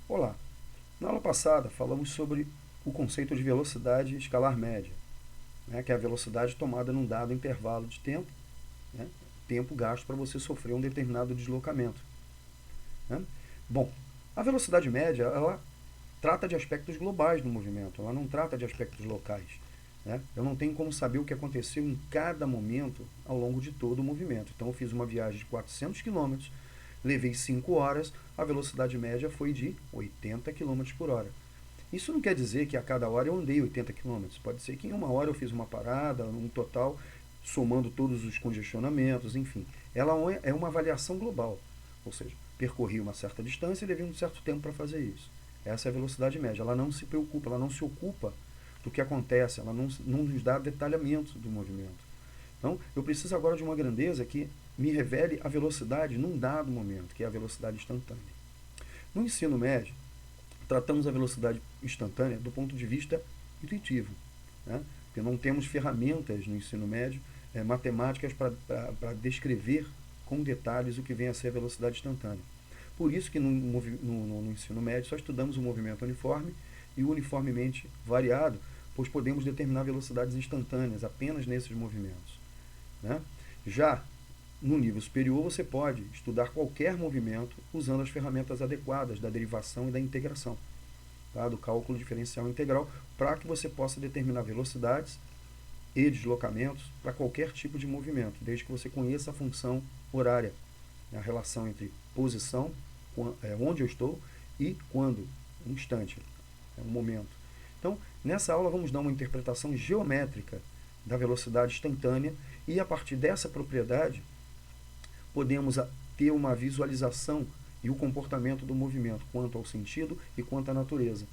Olá, na aula passada falamos sobre o conceito de velocidade escalar média, né, que é a velocidade tomada num dado intervalo de tempo, né, tempo gasto para você sofrer um determinado deslocamento. Né? Bom, a velocidade média ela trata de aspectos globais do movimento, ela não trata de aspectos locais. Né? Eu não tenho como saber o que aconteceu em cada momento ao longo de todo o movimento. Então eu fiz uma viagem de 400 quilômetros, levei 5 horas, a velocidade média foi de 80 quilômetros por hora. Isso não quer dizer que a cada hora eu andei 80 quilômetros. Pode ser que em uma hora eu fiz uma parada, um total, somando todos os congestionamentos, enfim. Ela é uma avaliação global. Ou seja, percorri uma certa distância e levei um certo tempo para fazer isso. Essa é a velocidade média. Ela não se preocupa, ela não se ocupa do que acontece, ela não nos dá detalhamento do movimento. Então, eu preciso agora de uma grandeza que me revele a velocidade num dado momento, que é a velocidade instantânea. No ensino médio, tratamos a velocidade instantânea do ponto de vista intuitivo, né? Porque não temos ferramentas no ensino médio matemáticas para descrever com detalhes o que vem a ser a velocidade instantânea. Por isso que no ensino médio só estudamos o movimento uniforme e o uniformemente variado, pois podemos determinar velocidades instantâneas apenas nesses movimentos. Né? Já no nível superior, você pode estudar qualquer movimento usando as ferramentas adequadas da derivação e da integração, tá? Do cálculo diferencial integral, para que você possa determinar velocidades e deslocamentos para qualquer tipo de movimento, desde que você conheça a função horária, a relação entre posição, onde eu estou, e quando, um instante, um momento. Então, nessa aula vamos dar uma interpretação geométrica da velocidade instantânea e a partir dessa propriedade podemos ter uma visualização e o comportamento do movimento quanto ao sentido e quanto à natureza.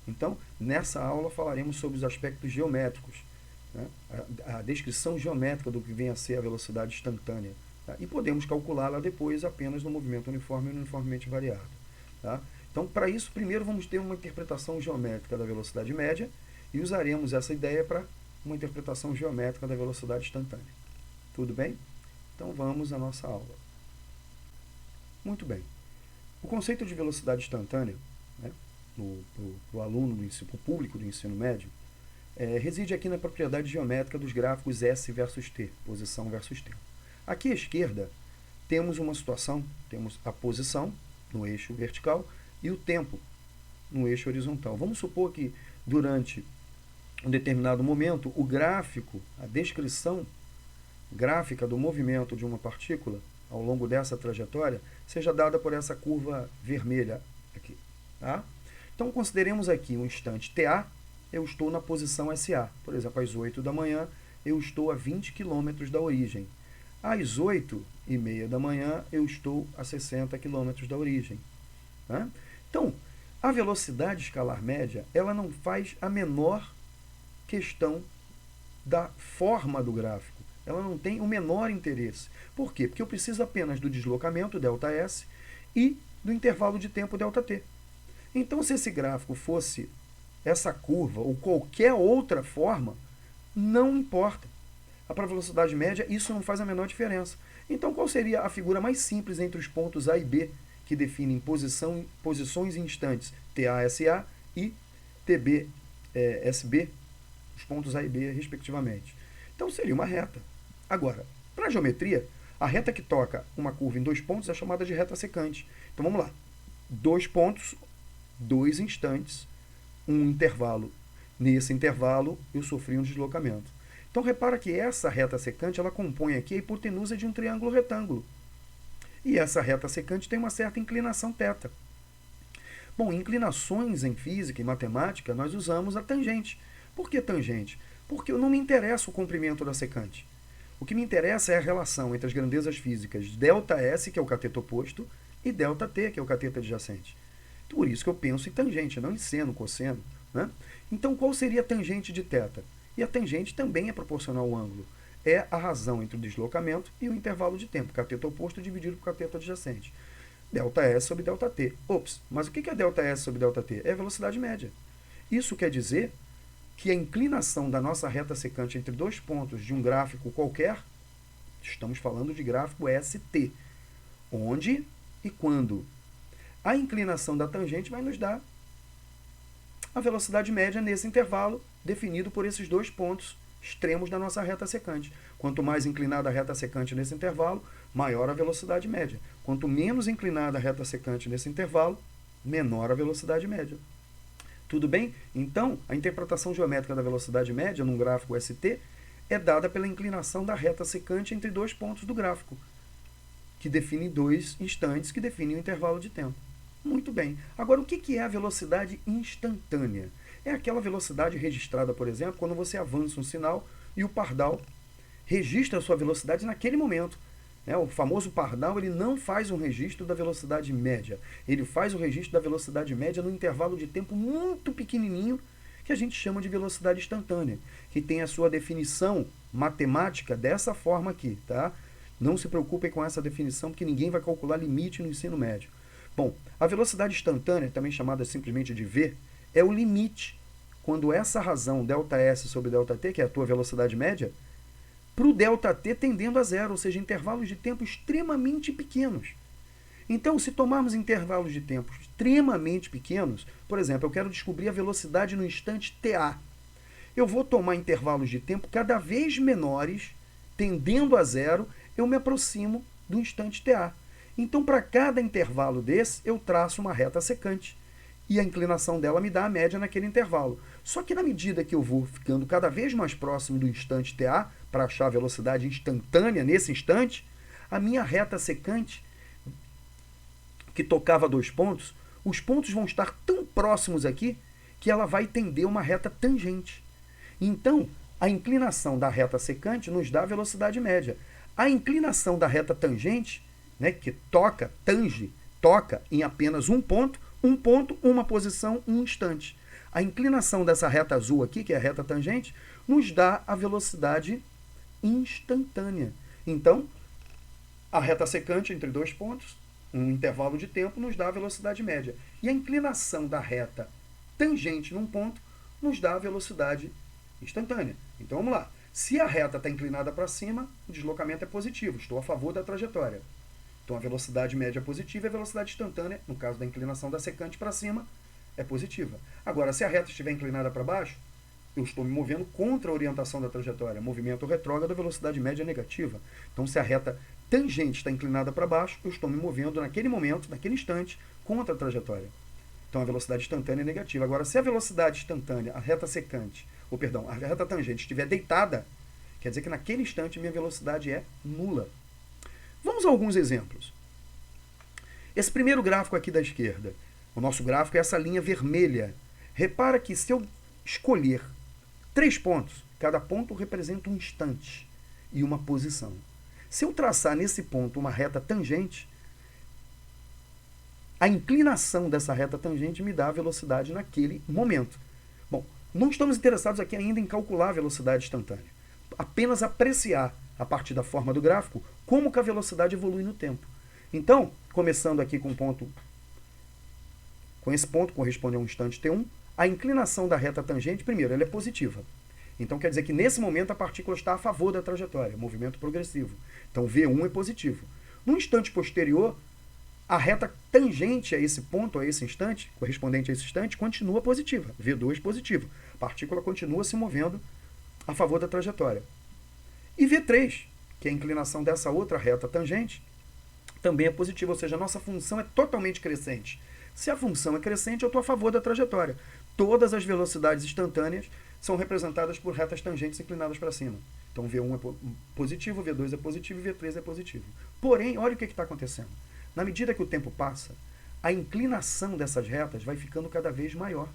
Então, nessa aula falaremos sobre os aspectos geométricos, né? A descrição geométrica do que vem a ser a velocidade instantânea. Tá? E podemos calculá-la depois apenas no movimento uniforme e uniformemente variado. Tá? Então, para isso, primeiro vamos ter uma interpretação geométrica da velocidade média e usaremos essa ideia para uma interpretação geométrica da velocidade instantânea. Tudo bem? Então vamos à nossa aula. Muito bem. O conceito de velocidade instantânea, né, para o aluno do ensino, pro público do ensino médio, reside aqui na propriedade geométrica dos gráficos S versus T, posição versus tempo. Aqui à esquerda temos uma situação, temos a posição no eixo vertical e o tempo no eixo horizontal. Vamos supor que durante um determinado momento o gráfico, a descrição gráfica do movimento de uma partícula ao longo dessa trajetória seja dada por essa curva vermelha aqui. Tá? Então consideremos aqui um instante TA, eu estou na posição SA. Por exemplo, às 8 da manhã eu estou a 20 km da origem. Às 8h30 da manhã eu estou a 60 km da origem. Tá? Então, a velocidade escalar média ela não faz a menor questão da forma do gráfico. Ela não tem o menor interesse. Por quê? Porque eu preciso apenas do deslocamento, ΔS, e do intervalo de tempo, ΔT. Então, se esse gráfico fosse essa curva ou qualquer outra forma, não importa. Para a velocidade média, isso não faz a menor diferença. Então, qual seria a figura mais simples entre os pontos A e B, que definem posições instantes TASA e TBSB, os pontos A e B, respectivamente? Então, seria uma reta. Agora, para a geometria, a reta que toca uma curva em 2 pontos é chamada de reta secante. Então, vamos lá. 2 pontos, 2 instantes, um intervalo. Nesse intervalo, eu sofri um deslocamento. Então, repara que essa reta secante ela compõe aqui a hipotenusa de um triângulo retângulo. E essa reta secante tem uma certa inclinação θ. Bom, em inclinações em física e matemática, nós usamos a tangente. Por que tangente? Porque não me interessa o comprimento da secante. O que me interessa é a relação entre as grandezas físicas ΔS, que é o cateto oposto, e ΔT, que é o cateto adjacente. Por isso que eu penso em tangente, não em seno, cosseno. Né? Então, qual seria a tangente de θ? E a tangente também é proporcional ao ângulo. É a razão entre o deslocamento e o intervalo de tempo, cateto oposto dividido por cateto adjacente. ΔS sobre ΔT. Ops, mas o que é ΔS sobre ΔT? É a velocidade média. Isso quer dizer que a inclinação da nossa reta secante entre 2 pontos de um gráfico qualquer, estamos falando de gráfico ST, onde e quando a inclinação da tangente vai nos dar a velocidade média nesse intervalo definido por esses dois pontos extremos da nossa reta secante. Quanto mais inclinada a reta secante nesse intervalo, maior a velocidade média. Quanto menos inclinada a reta secante nesse intervalo, menor a velocidade média. Tudo bem? Então, a interpretação geométrica da velocidade média num gráfico ST é dada pela inclinação da reta secante entre dois pontos do gráfico, que definem dois instantes, que definem o intervalo de tempo. Muito bem. Agora, o que é a velocidade instantânea? É aquela velocidade registrada, por exemplo, quando você avança um sinal e o pardal registra a sua velocidade naquele momento. O famoso pardal, ele não faz um registro da velocidade média. Ele faz o registro da velocidade média num intervalo de tempo muito pequenininho, que a gente chama de velocidade instantânea, que tem a sua definição matemática dessa forma aqui, tá? Não se preocupem com essa definição, porque ninguém vai calcular limite no ensino médio. Bom, a velocidade instantânea, também chamada simplesmente de V, é o limite quando essa razão ΔS sobre ΔT, que é a tua velocidade média, para o ΔT tendendo a zero, ou seja, intervalos de tempo extremamente pequenos. Então, se tomarmos intervalos de tempo extremamente pequenos, por exemplo, eu quero descobrir a velocidade no instante TA. Eu vou tomar intervalos de tempo cada vez menores, tendendo a zero, eu me aproximo do instante TA. Então, para cada intervalo desse, eu traço uma reta secante. E a inclinação dela me dá a média naquele intervalo. Só que na medida que eu vou ficando cada vez mais próximo do instante TA, para achar a velocidade instantânea nesse instante, a minha reta secante, que tocava dois pontos, os pontos vão estar tão próximos aqui que ela vai tender uma reta tangente. Então, a inclinação da reta secante nos dá a velocidade média. A inclinação da reta tangente, que toca em apenas um ponto, uma posição, um instante. A inclinação dessa reta azul aqui, que é a reta tangente, nos dá a velocidade instantânea. Então, a reta secante entre dois pontos, um intervalo de tempo, nos dá a velocidade média. E a inclinação da reta tangente num ponto nos dá a velocidade instantânea. Então, vamos lá. Se a reta está inclinada para cima, o deslocamento é positivo. Estou a favor da trajetória. Então, a velocidade média é positiva e a velocidade instantânea, no caso da inclinação da secante para cima, é positiva. Agora, se a reta estiver inclinada para baixo, eu estou me movendo contra a orientação da trajetória. Movimento retrógrado, a velocidade média é negativa. Então, se a reta tangente está inclinada para baixo, eu estou me movendo naquele momento, naquele instante, contra a trajetória. Então, a velocidade instantânea é negativa. Agora, se a velocidade instantânea, a reta tangente estiver deitada, quer dizer que naquele instante minha velocidade é nula. Vamos a alguns exemplos. Esse primeiro gráfico aqui da esquerda, o nosso gráfico é essa linha vermelha. Repara que se eu escolher 3 pontos, cada ponto representa um instante e uma posição. Se eu traçar nesse ponto uma reta tangente, a inclinação dessa reta tangente me dá a velocidade naquele momento. Bom, não estamos interessados aqui ainda em calcular a velocidade instantânea. Apenas apreciar, a partir da forma do gráfico, como que a velocidade evolui no tempo. Então, começando aqui com esse ponto corresponde a um instante t1, a inclinação da reta tangente, primeiro, ela é positiva. Então, quer dizer que nesse momento a partícula está a favor da trajetória, movimento progressivo. Então, V1 é positivo. No instante posterior, a reta tangente a esse ponto, a esse instante, correspondente a esse instante, continua positiva. V2 positivo. A partícula continua se movendo a favor da trajetória. E V3, que é a inclinação dessa outra reta tangente, também é positiva, ou seja, a nossa função é totalmente crescente. Se a função é crescente, eu estou a favor da trajetória. Todas as velocidades instantâneas são representadas por retas tangentes inclinadas para cima. Então, V1 é positivo, V2 é positivo e V3 é positivo. Porém, olha o que está acontecendo. Na medida que o tempo passa, a inclinação dessas retas vai ficando cada vez maior.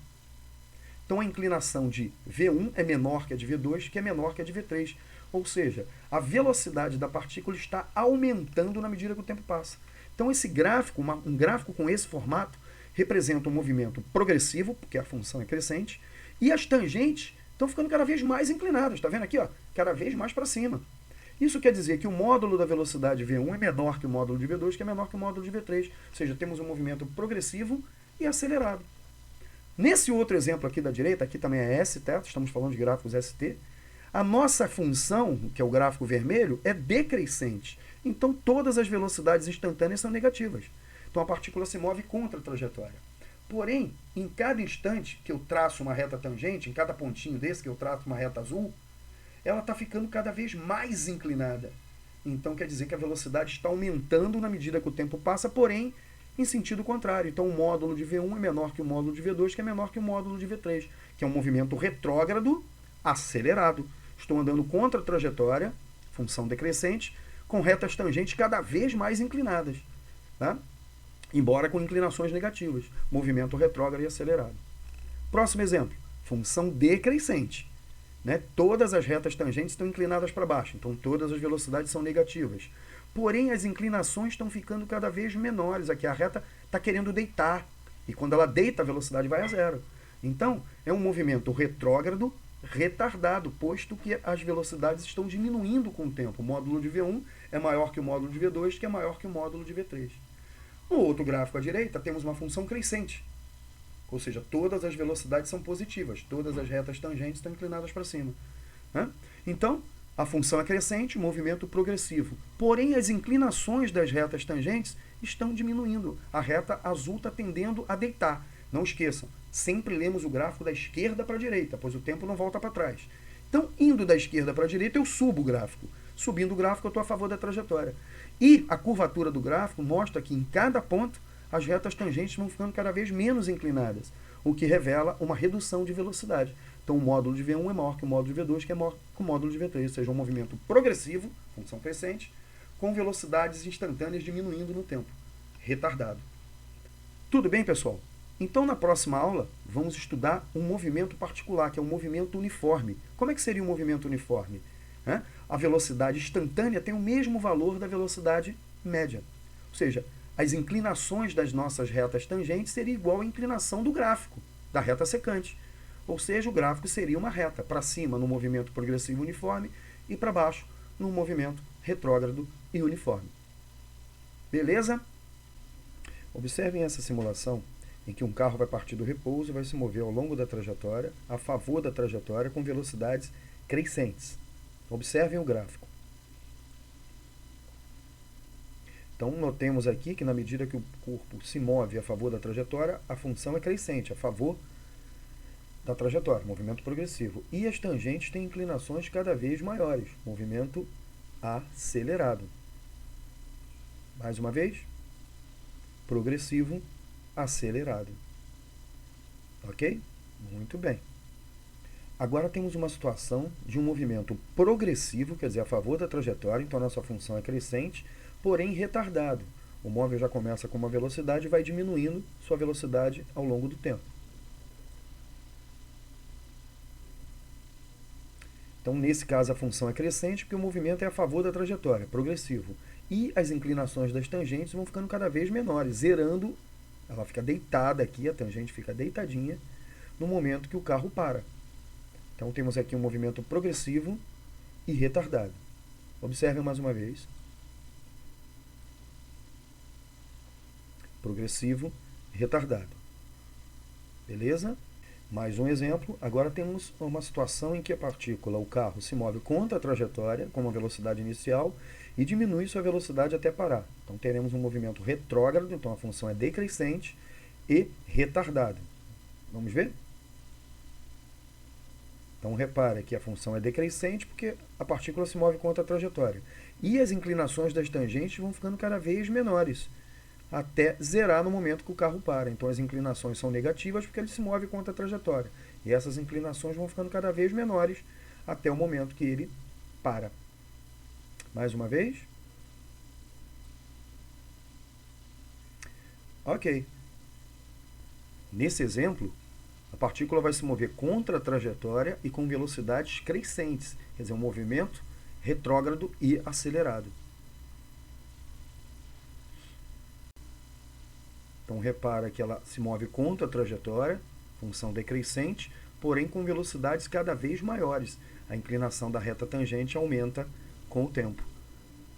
Então, a inclinação de V1 é menor que a de V2, que é menor que a de V3. Ou seja, a velocidade da partícula está aumentando na medida que o tempo passa. Então, esse gráfico, um gráfico com esse formato, representa um movimento progressivo, porque a função é crescente, e as tangentes estão ficando cada vez mais inclinadas. Está vendo aqui? Cada vez mais para cima. Isso quer dizer que o módulo da velocidade V1 é menor que o módulo de V2, que é menor que o módulo de V3. Ou seja, temos um movimento progressivo e acelerado. Nesse outro exemplo aqui da direita, aqui também é ST, estamos falando de gráficos ST, a nossa função, que é o gráfico vermelho, é decrescente. Então, todas as velocidades instantâneas são negativas. Então a partícula se move contra a trajetória. Porém, em cada instante que eu traço uma reta tangente, em cada pontinho desse que eu traço uma reta azul, ela está ficando cada vez mais inclinada. Então quer dizer que a velocidade está aumentando na medida que o tempo passa, porém em sentido contrário. Então o módulo de V1 é menor que o módulo de V2, que é menor que o módulo de V3, que é um movimento retrógrado acelerado. Estou andando contra a trajetória, função decrescente, com retas tangentes cada vez mais inclinadas, tá? Embora com inclinações negativas, movimento retrógrado e acelerado. Próximo exemplo, função decrescente. Né? Todas as retas tangentes estão inclinadas para baixo, então todas as velocidades são negativas. Porém, as inclinações estão ficando cada vez menores. Aqui a reta está querendo deitar, e quando ela deita, a velocidade vai a zero. Então, é um movimento retrógrado retardado, posto que as velocidades estão diminuindo com o tempo. O módulo de V1 é maior que o módulo de V2, que é maior que o módulo de V3. No outro gráfico à direita, temos uma função crescente. Ou seja, todas as velocidades são positivas, todas as retas tangentes estão inclinadas para cima. Né? Então, a função é crescente, movimento progressivo. Porém, as inclinações das retas tangentes estão diminuindo. A reta azul está tendendo a deitar. Não esqueçam, sempre lemos o gráfico da esquerda para a direita, pois o tempo não volta para trás. Então, indo da esquerda para a direita, eu subo o gráfico. Subindo o gráfico, eu estou a favor da trajetória. E a curvatura do gráfico mostra que em cada ponto as retas tangentes vão ficando cada vez menos inclinadas, o que revela uma redução de velocidade. Então o módulo de V1 é maior que o módulo de V2, que é maior que o módulo de V3, ou seja, um movimento progressivo, função crescente, com velocidades instantâneas diminuindo no tempo, retardado. Tudo bem, pessoal? Então na próxima aula vamos estudar um movimento particular, que é um movimento uniforme. Como é que seria um movimento uniforme? A velocidade instantânea tem o mesmo valor da velocidade média. Ou seja, as inclinações das nossas retas tangentes seria igual à inclinação do gráfico, da reta secante. Ou seja, o gráfico seria uma reta, para cima no movimento progressivo uniforme e para baixo no movimento retrógrado e uniforme. Beleza? Observem essa simulação em que um carro vai partir do repouso e vai se mover ao longo da trajetória, a favor da trajetória, com velocidades crescentes. Observem o gráfico. Então, notemos aqui que na medida que o corpo se move a favor da trajetória, a função é crescente, a favor da trajetória, movimento progressivo. E as tangentes têm inclinações cada vez maiores, movimento acelerado. Mais uma vez, progressivo, acelerado. Ok? Muito bem. Agora temos uma situação de um movimento progressivo, quer dizer, a favor da trajetória, então a nossa função é crescente, porém retardado. O móvel já começa com uma velocidade e vai diminuindo sua velocidade ao longo do tempo. Então, nesse caso, a função é crescente porque o movimento é a favor da trajetória, progressivo. E as inclinações das tangentes vão ficando cada vez menores, zerando, ela fica deitada aqui, a tangente fica deitadinha, no momento que o carro para. Então, temos aqui um movimento progressivo e retardado. Observem mais uma vez. Progressivo, retardado. Beleza? Mais um exemplo. Agora temos uma situação em que a partícula, o carro, se move contra a trajetória, com uma velocidade inicial, e diminui sua velocidade até parar. Então teremos um movimento retrógrado, então a função é decrescente e retardado. Vamos ver? Então repara que a função é decrescente porque a partícula se move contra a trajetória. E as inclinações das tangentes vão ficando cada vez menores, até zerar no momento que o carro para. Então as inclinações são negativas porque ele se move contra a trajetória. E essas inclinações vão ficando cada vez menores até o momento que ele para. Mais uma vez. Ok. Nesse exemplo, a partícula vai se mover contra a trajetória e com velocidades crescentes. Quer dizer, um movimento retrógrado e acelerado. Então, repara que ela se move contra a trajetória, função decrescente, porém com velocidades cada vez maiores. A inclinação da reta tangente aumenta com o tempo.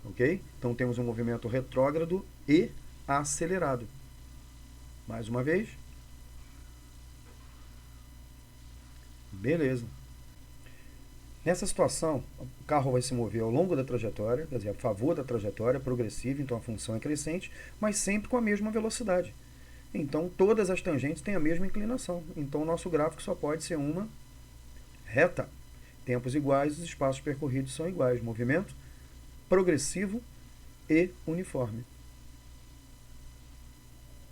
Ok? Então, temos um movimento retrógrado e acelerado. Mais uma vez. Beleza. Nessa situação, o carro vai se mover ao longo da trajetória, quer dizer, a favor da trajetória, progressiva, então a função é crescente, mas sempre com a mesma velocidade. Então, todas as tangentes têm a mesma inclinação. Então, o nosso gráfico só pode ser uma reta. Tempos iguais, os espaços percorridos são iguais. Movimento progressivo e uniforme.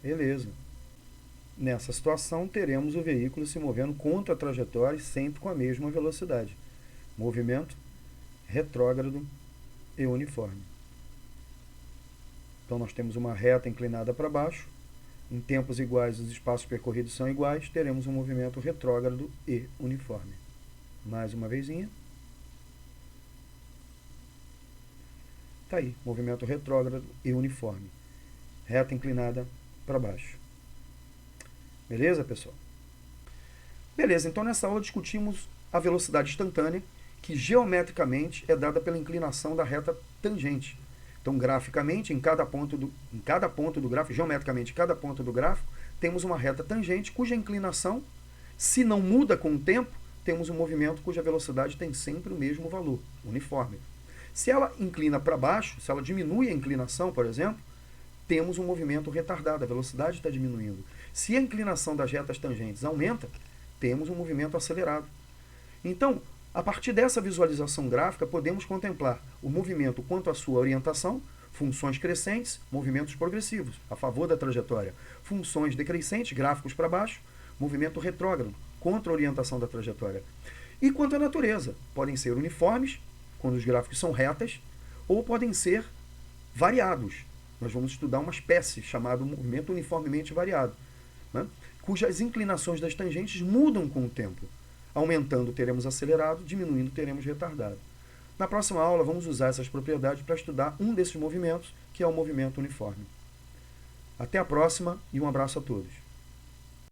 Beleza. Nessa situação, teremos o veículo se movendo contra a trajetória e sempre com a mesma velocidade. Movimento retrógrado e uniforme. Então, nós temos uma reta inclinada para baixo. Em tempos iguais, os espaços percorridos são iguais. Teremos um movimento retrógrado e uniforme. Mais uma vezinha. Está aí, movimento retrógrado e uniforme. Reta inclinada para baixo. Beleza, pessoal? Beleza, então nessa aula discutimos a velocidade instantânea, que geometricamente é dada pela inclinação da reta tangente. Então, graficamente, em cada ponto do gráfico, geometricamente, em cada ponto do gráfico, temos uma reta tangente cuja inclinação, se não muda com o tempo, temos um movimento cuja velocidade tem sempre o mesmo valor, uniforme. Se ela inclina para baixo, se ela diminui a inclinação, por exemplo, temos um movimento retardado, a velocidade está diminuindo. Se a inclinação das retas tangentes aumenta, temos um movimento acelerado. Então, a partir dessa visualização gráfica, podemos contemplar o movimento quanto à sua orientação, funções crescentes, movimentos progressivos, a favor da trajetória, funções decrescentes, gráficos para baixo, movimento retrógrado, contra a orientação da trajetória. E quanto à natureza, podem ser uniformes, quando os gráficos são retas, ou podem ser variados. Nós vamos estudar uma espécie chamada movimento uniformemente variado, né? Cujas inclinações das tangentes mudam com o tempo. Aumentando, teremos acelerado, diminuindo, teremos retardado. Na próxima aula, vamos usar essas propriedades para estudar um desses movimentos, que é o movimento uniforme. Até a próxima e um abraço a todos.